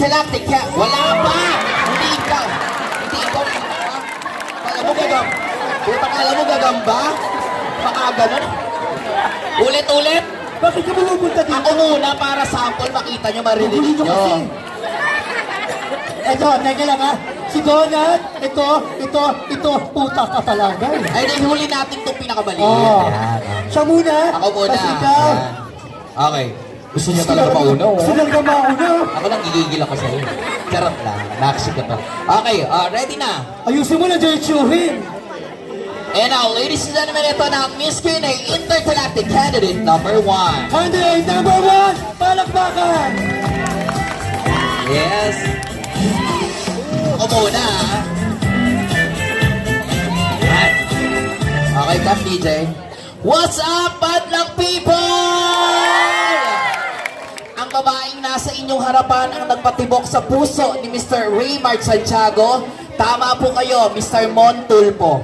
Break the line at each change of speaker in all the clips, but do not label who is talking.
Intergalactic wala pa! Hindi ikaw! Hindi ikaw! Alam mo gagam? Alam mo gagamba? Baka ganun? Ulit-ulit?
Bakit ka bumupunta dito?
Ako muna para sample makita nyo, maririnig nyo.
Eto, teka lang ha. Si Donald, ito, puta ka talaga.
Ay, huli natin itong pinakamaliit.
Oh. Siya muna.
Ako muna.
Kasi ikaw.
Ayan. Okay. Gusto niya talaga mauna, oh.
Gusto niya mauna.
Ako lang gigigil ako sa'yo. Charot lang. Naksig ka pa. Okay, ready na.
Ayusin mo na diretsuhin.
And now, ladies and gentlemen, ito na ang Miss Q&A Intergalactic Candidate number 1.
Candidate number 1, palakpakan.
Yes. Ako muna, ha? Yan. Okay, Cap DJ. What's up, Padlang people? Ang babaeng nasa inyong harapan ang nagpatibok sa puso ni Mr. Raymart Santiago. Tama po kayo, Mr. Montulpo.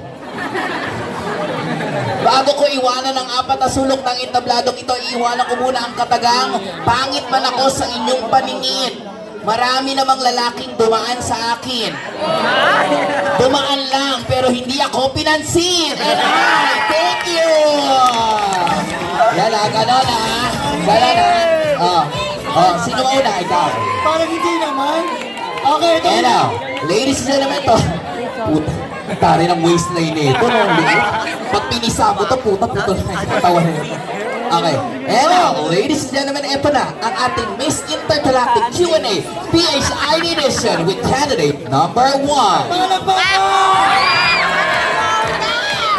Bago ko iwanan ang 4 na sulok ng entabladong ito, iiwanan ko muna ang katagang pangit man ako sa inyong paningin. Marami namang lalaking dumaan sa akin. Dumaan lang, pero hindi ako pinansin. And I thank you! Yan ha, ganon ha. Ganon ha. Sino una? Ikaw.
Parang hindi naman. Okay, ito
And now, ladies and gentlemen, to. Puta, tari ng waistline nito. Pag pinisa mo to, puta na yung katawan na yun. Okay, and now, ladies and gentlemen, ito na ang ating Miss Intergalactic Q&A PHID edition with candidate number 1.
palakpakan.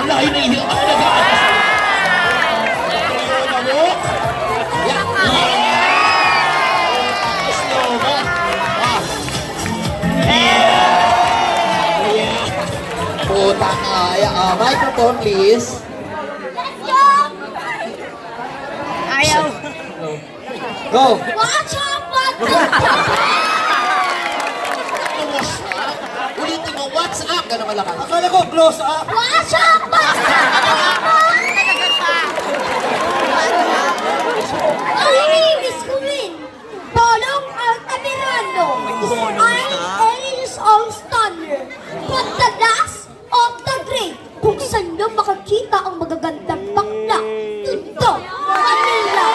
Ang lahi na ihil. Ang nag-aatas. Puta kaya. Microphone, please.
Ayaw.
Go.
Watch out,
Ulitin mo, what's up? Gano'n malakas.
Akala ko close up.
Watch out, My name is Queen Bolong Altamirano. I'm Alice All-Stunner. But the last of the great. Kung saan nyo makakita ang magagandang bakla, ito, Manila.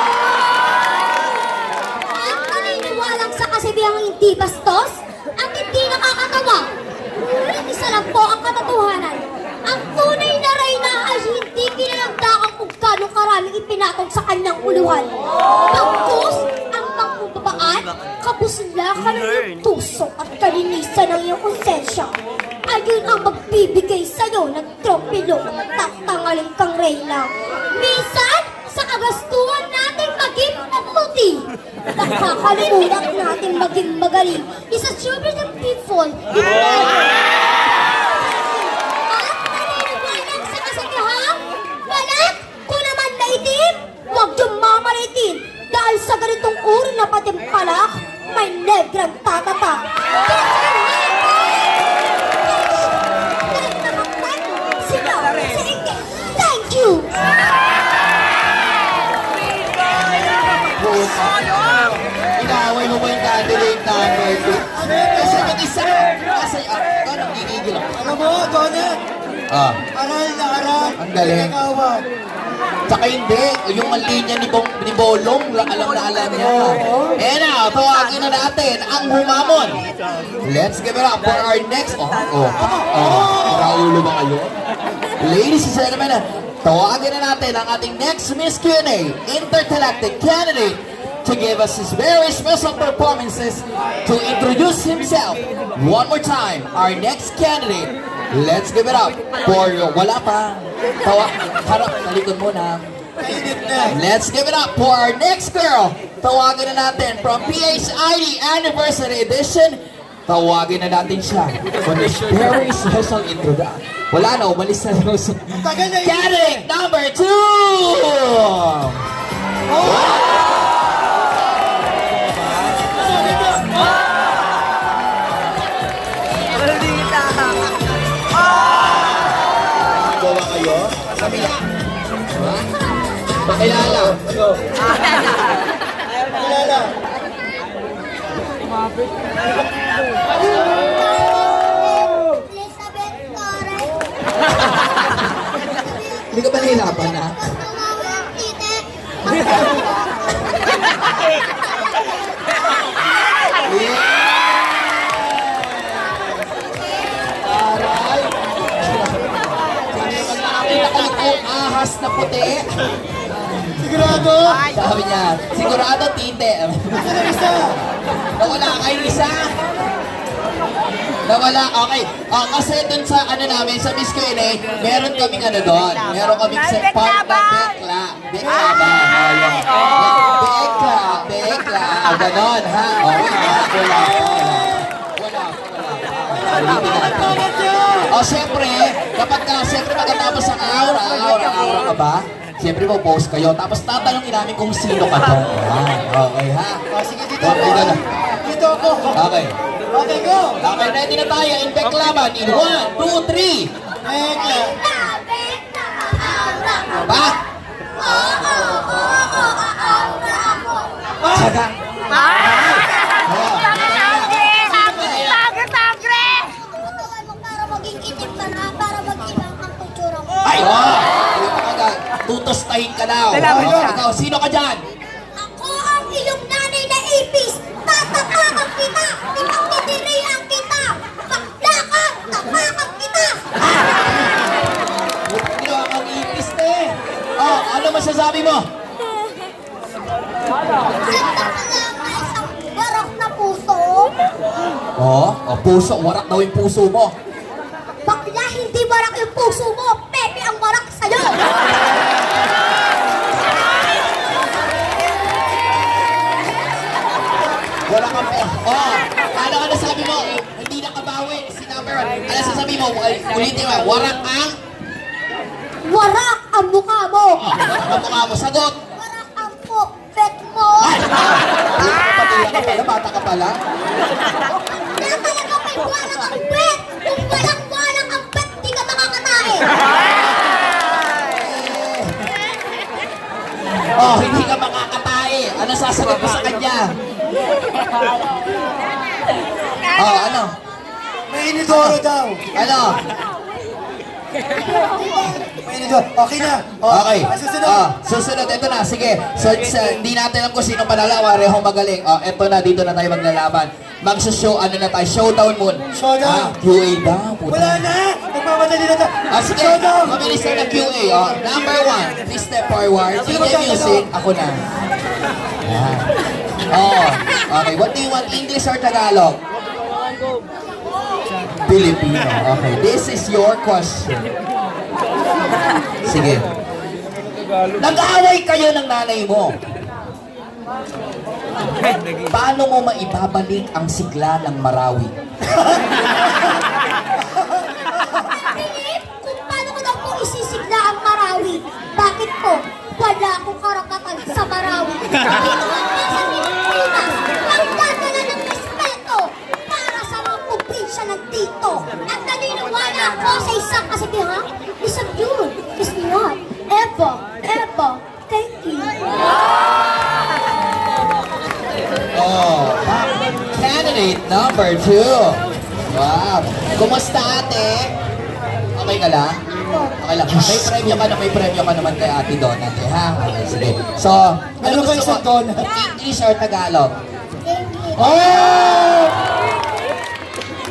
At naniniwalang sa kasibihang hindi bastos at hindi nakakatawa. Ngunit isa lang po ang katotohanan. Ang tunay na reyna ay hindi pinalagdakang kung gano'ng karaming ipinatong sa kanyang uluhan. Pagkus ang pagpupabaan, kabuslakan ng iyong tuso at kalinisan ng iyong konsensya. Ayun ang magbibigay sa'yo ng tropilo at tatangaling kang reyna. Minsan, sa kagastuhan natin maging maputi. Nakakalimutan natin maging magaling. Isa super ng people. At naniniwalang sa kasagahang balat ko naman na itim. Huwag yung mamalitin. Dahil sa ganitong uri na patimpalak, may negrang tatatak. Thank you!
Inaaway mo ba yung candidate number 2? Kasi yung isa, kasi ano, gigigil ako.
Alam mo, Donald, aral na aral.
Ang galing.
Pinakawan.
Tsaka hindi, yung linya ni Bolong, alam na alam niya. And now, tawagin na natin ang humamon. Let's give it up for our next, Raulo ba kayo? Ladies and gentlemen, tawagin na natin ang ating next Miss Q&A Intergalactic candidate to give us his very special performances to introduce himself. One more time, our next candidate. Let's give it up for wala pa. Harap, talikod muna.
Kainit na.
Let's give it up for our next girl. Tawagin na natin from PHID Anniversary Edition. Tawagin na natin siya for this very special introduction. Wala na, umalis na lang.
Tagal na
Candidate number 2! Gawa kayo? Sabi lang. Pakilala.
Pakilala.
Elizabeth Torres.
Hindi ka ba nahihirapan na?
Tite.
Aray! Nakakita kayo po, ahas na puti.
Sigurado?
Sabi niya, sigurado tite.
Asa na isa?
Nawala kayo isa. Nawala, okay. Kasi dun sa ano namin, sa Miss Q&A, meron kaming ano doon. Meron kaming sa part na bekla. Bekla ba? Bekla, bekla. Ganon, ha? Wala. Siyempre, kapag siyempre pagkatapos ng aura ka ba? Siyempre po post kayo, tapos tatanungin namin kung sino ka to. Okay, ha?
Sige, dito
Okay,
ako.
gano'n.
Dito ako.
Okay.
Okay, go.
Okay, ready na tayo. In beklaban. In 1, 2, 3.
Eka.
Elizabeth na aura ko.
Ba?
Oo, aura ako.
Saga.
Tutukan mo para maging itim ka na, para mag-ibang ang kutsura mo.
Ay! Tutostahin ka daw. Ikaw, sino ka dyan?
Ako ang iyong nanay na ipis. Tatapakan kita. Ipagtitirihan kita. Bakla ka. Tapakan kita.
Ginawa kang ipis na eh. Ano masasabi mo?
Ganda ka lang na isang barok na puso.
Puso. Warak daw yung puso mo.
Bakla, hindi barak yung puso mo. Pepe ang barak sa'yo.
Wala kang ano sabi mo? Hindi nakabawi. Si number 1. Ano sasabi mo? Ulitin mo. Warak ang?
Warak ang mukha mo.
Warak ang mukha mo. Sagot.
Warak ang pet mo.
Patuloy ka pala. Bata ka pala.
Kaya talaga may warak ang pet. Kung walang ang pet, di ka makakatae.
Hindi ka makakatae. Ano sasagot mo sa kanya? Ano?
May inidoro daw.
Ano?
May inidoro. Okay na.
Okay.
Susunod.
Susunod. Ito na. Sige. So, hindi natin alam kung sino panala. Parehong magaling. Ito na. Dito na tayo maglalaban. Mag-show. Ano na tayo? Showdown moon.
Showdown.
QA daw. Puta.
Wala na. Nagmamadali na tayo.
Sige.
Showdown.
Mabilis na na QA. Number 1. Please step forward.
Sino
DJ
magtatanong?
Music. Ako na. Yan. Okay. What do you want? English or Tagalog? Filipino. Okay. This is your question. Sige. Nag-away kayo ng nanay mo. Paano mo maibabalik ang sigla ng Marawi?
Philip, kung paano ko daw po isisigla ang Marawi? Bakit po? Wala akong karapatan sa Marawi. Dito ang nasa Pilipinas, ang dadala ng respeto para sa mga probinsya ng dito. At naniniwala ako sa isang kasabihan, isang yun is not ever, thank you.
Candidate number 2. Wow. Kumusta ate? Okay ka lang? Okay lang. May premyo ka naman kay Ate Donat eh, ha? Okay, sige. So,
Meron ba isang donut?
English or Tagalog?
Thank you.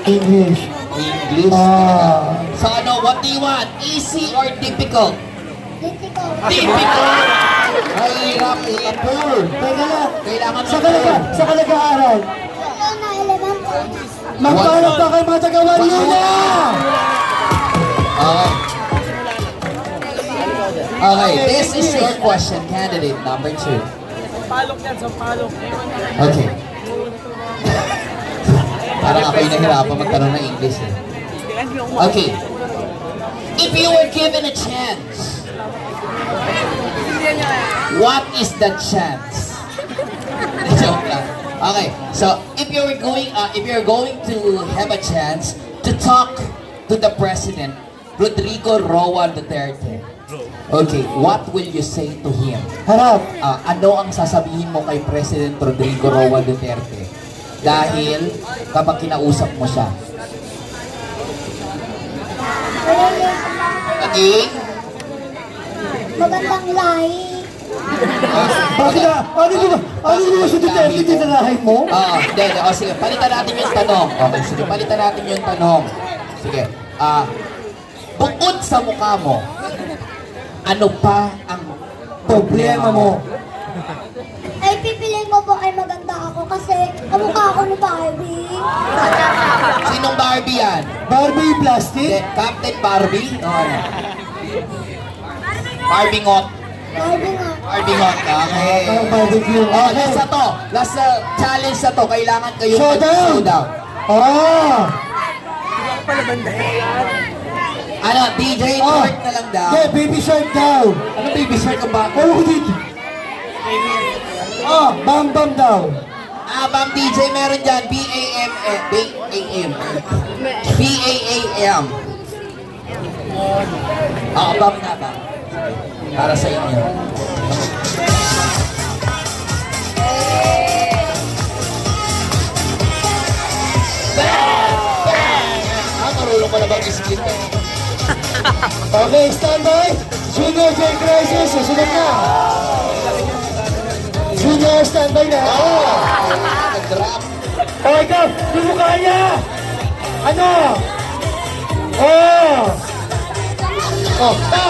English.
English. So ano, what do you want? Easy or difficult?
Difficult.
Difficult! Mahirap, poor.
Teka lang.
Kailangan
Sa nag-aaral.
Wala na elementary.
Magpanap pa kayo mga tagawan muna!
Okay, this is your question, candidate number 2.
Palok yan, sa palok.
Okay. Parang ako yung nahirapan magtanong ng English eh. Okay. If you were given a chance, what is the chance? Joke lang. Okay, so if you're going to have a chance to talk to the President, Rodrigo Roa Duterte, okay, what will you say to him?
Harap.
Ano ang sasabihin mo kay President Rodrigo Roa Duterte? Dahil kapag kinausap mo siya. Naging?
Magandang lahi.
Bakit na? Ano mo sa Duterte tinarahin mo?
Oo, hindi. O sige, palitan natin yung tanong. Okay, sige, palitan natin yung tanong. Sige, bukod sa mukha mo, ano pa ang
Problema mo.
Ay, pipiliin mo po ay maganda ako kasi kamukha ako ni Barbie.
Sinong Barbie yan?
Barbie
Hindi,
plastic?
Captain Barbie? Oo. Barbie Ngot.
Barbie nga.
Barbie Ngot. Okay.
Ang barbecue.
Oh, last na to. Last na challenge na to. Kailangan kayong
Showdown!
showdown.
Oh!
Ano, DJ
Oh.
short na lang daw.
Okay, baby shark daw.
Ano baby short ka ba?
Ano ko dito? Oh, bam bam daw.
Bam DJ meron dyan. B-A-M. B-A-M. B-A-A-M. Bam na ba? Para sa inyo. Marunong ko na bang iskit eh?
Okay, standby. Junior J Crisis, susunod na. Junior, standby na.
Nag-drop.
Oh, ikaw, di mo kaya. Ano? Oh! Oh, pa!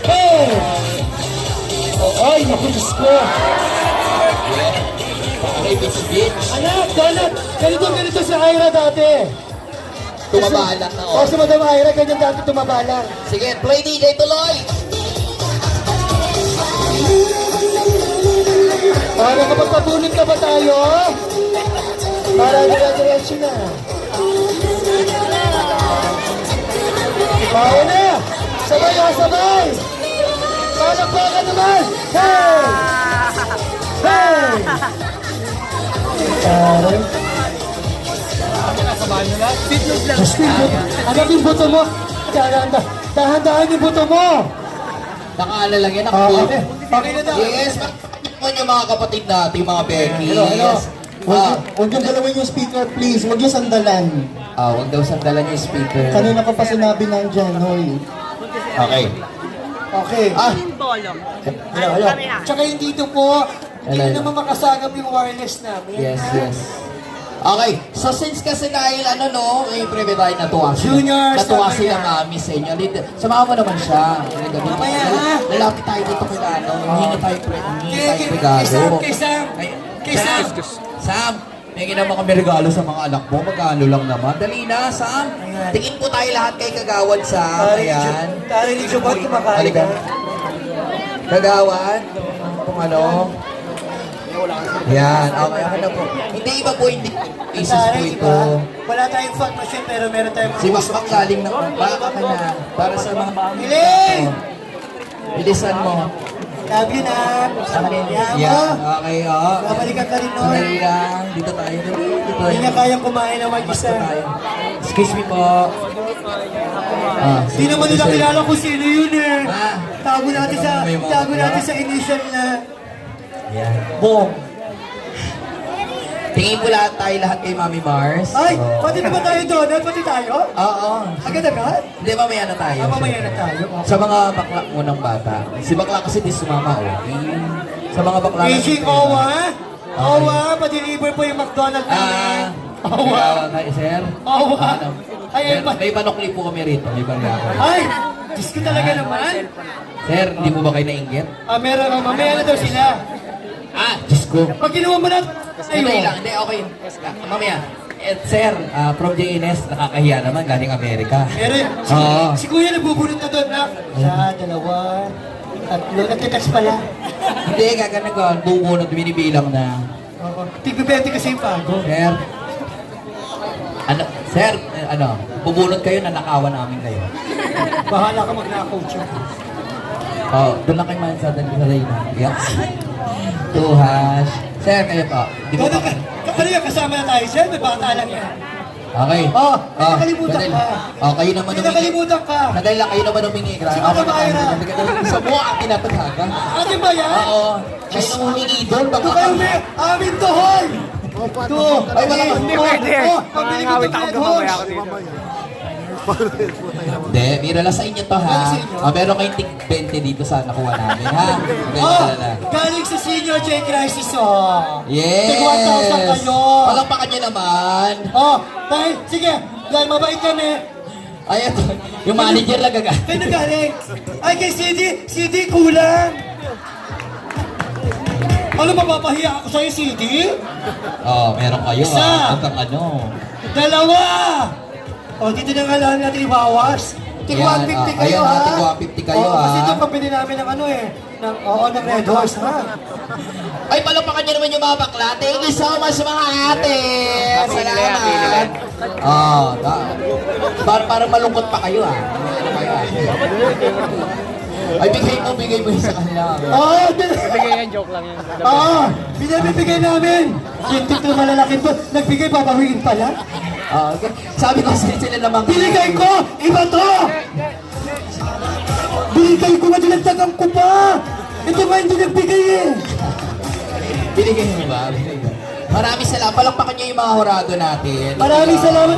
Hey! Oh, ay, naku, Diyos ko.
Okay, bitch.
Anak, Donut, ganito si Ira dati.
Tumabalan na
Oh, si Madam Ira, ganyan dati tumabalang.
Sige, play DJ tuloy.
Para kapagpabunot na ba tayo? Para dire-diretso na. Kaya na! Sabay o sabay! Palakpakan naman! Hey! Hey! Aray. Diyos ko, anak yung buto mo. Dahan-dahan yung buto mo.
Nakaala lang yan.
Okay. Okay na daw.
Yes, mo yung mga kapatid natin, yung mga Becky.
Hello.
Yes.
Huwag yung galawin yung speaker, please. Huwag yung sandalan.
Huwag daw sandalan yung speaker.
Kanina ko pa sinabi ng dyan, hoy.
Okay.
Okay. Hello. Tsaka yung dito po, hindi
Hello.
naman makasagap yung wireless namin.
Yes. Okay, so since kasi dahil yung private tayo natuwa sila.
Junior,
Natuwa
sabi
sila
niya.
mami sa inyo. Samahan mo naman siya.
Mamaya, ha?
Lalapit tayo dito kay Hingi tayo regalo.
Kay Sam.
Sam, may ginawa kami regalo sa mga anak mo. Magkano lang naman. Dali na, Sam.
Ayan.
Tingin po tayo lahat kay Kagawad, Sam. Ayan.
Tari ni Jubot kumakain.
Halika. Kagawad. Kung ano. Yan. Okay, ako na po. Hindi iba po, hindi. Isis po
Tari,
ito.
diba? Wala tayong fog machine pero meron tayong
Si Makmak galing na. Baka ka na. Para sa mga...
Hiling!
Bilisan mo.
Love you na. Yan
Yan.
mo.
Okay, oo.
Babalikan ka rin nun.
Sandali lang. Dito tayo. Dito
Hindi niya kayang kumain ng mag-isa.
tayo. Excuse me po.
Hindi naman nila kilala kung sino yun eh.
Ah.
Tago natin sa initial na
Yan.
Bong.
Tingin po lahat kay Mami Mars.
Ay,
Oo.
pati na ba tayo doon? Pati tayo?
Oo.
Agad-agad?
Hindi, mamaya na tayo.
Mamaya na tayo.
Sa mga bakla munang bata. Si bakla kasi di sumama, Sa mga bakla.
Beijing Owa. Owa, pa-deliver po yung McDonald's namin. Owa.
Kaya, sir.
Owa.
Ano?
Ay,
May panukli po kami rito. May pangyako.
Ay, Diyos ko talaga naman.
Sir, hindi mo ba kayo nainggit?
Meron, mamaya na daw sila.
Diyos ko.
Pag ginawa mo na,
Hindi lang, hindi, okay. Mamaya. Sir, from JNS, nakakahiya naman, galing Amerika.
Meron.
Oo.
Si Kuya nagbubunot na doon na. Isa, dalawa, tatlo. Nagtitext pala.
Hindi, gagana ko. Bumunod, binibilang na.
Tigbe-20 kasi yung pago.
Sir, sir, bubunod kayo, nanakawan namin kayo.
Bahala ka mag-coach.
Doon lang kayo man sa Reyna. Yeah. Tuhash. Sir, kayo po. Di ba pa?
Ano yan, kasama na tayo, sir? May bata lang yan.
Okay.
May nakalimutan
sandali.
ka.
Kayo naman
May nakalimutan ka.
Sandali lang, kayo naman humingi.
Si Madam Ira.
Sa buha ang pinapaghaga.
Atin ba yan?
Oo. Kayo nang humingi doon.
Ito kayo, may amin to, hoy!
Ay, wala ka.
Hindi pwede.
Pabili ko
Ngawit
ng
ako
Red
gumamaya
Horse.
ako dito.
Hindi, bira lang sa inyo to ha. Meron kayong tig 20 dito sa nakuha namin ha.
Oh, galing sa Senior J Crisis, oh.
Yes!
Tig 1,000 kayo.
Palakpakan niyo naman.
Oh, dahil, sige, dahil mabait kami.
Ay, ito. Yung manager lang gaga.
Kaya galing. Ay, kay CD kulang. Ano, mapapahiya ako sa'yo, CD?
Oh, meron kayo
Isa.
ha. Huwag kang ano.
Dalawa! O, dito na nga lang natin ibawas. Tig
Yan,
150 kayo,
ayan,
ha?
tig 150 kayo,
Oo, kasi
ha?
ito pabili namin ng ano eh. Ng Red Horse, ha?
Ay, palakpakan niyo naman yung mga bakla. Thank you so much mga ate. Salamat. Oh, para malungkot pa kayo ha. Ay, bigay mo yun sa kanila.
Oo,
Bigay yan, joke lang yan.
binibigay namin. Yung tito malalaking to, nagbigay, babawiin pala.
Okay. Sabi ko sila namang...
Binigay ko! Iba to! Binigay ko nga, dinagdagan ko pa! Ito nga hindi nagbigay eh!
Binigay niyo ba? Maraming salamat. Palakpakan niyo yung mga horado natin.
Maraming salamat!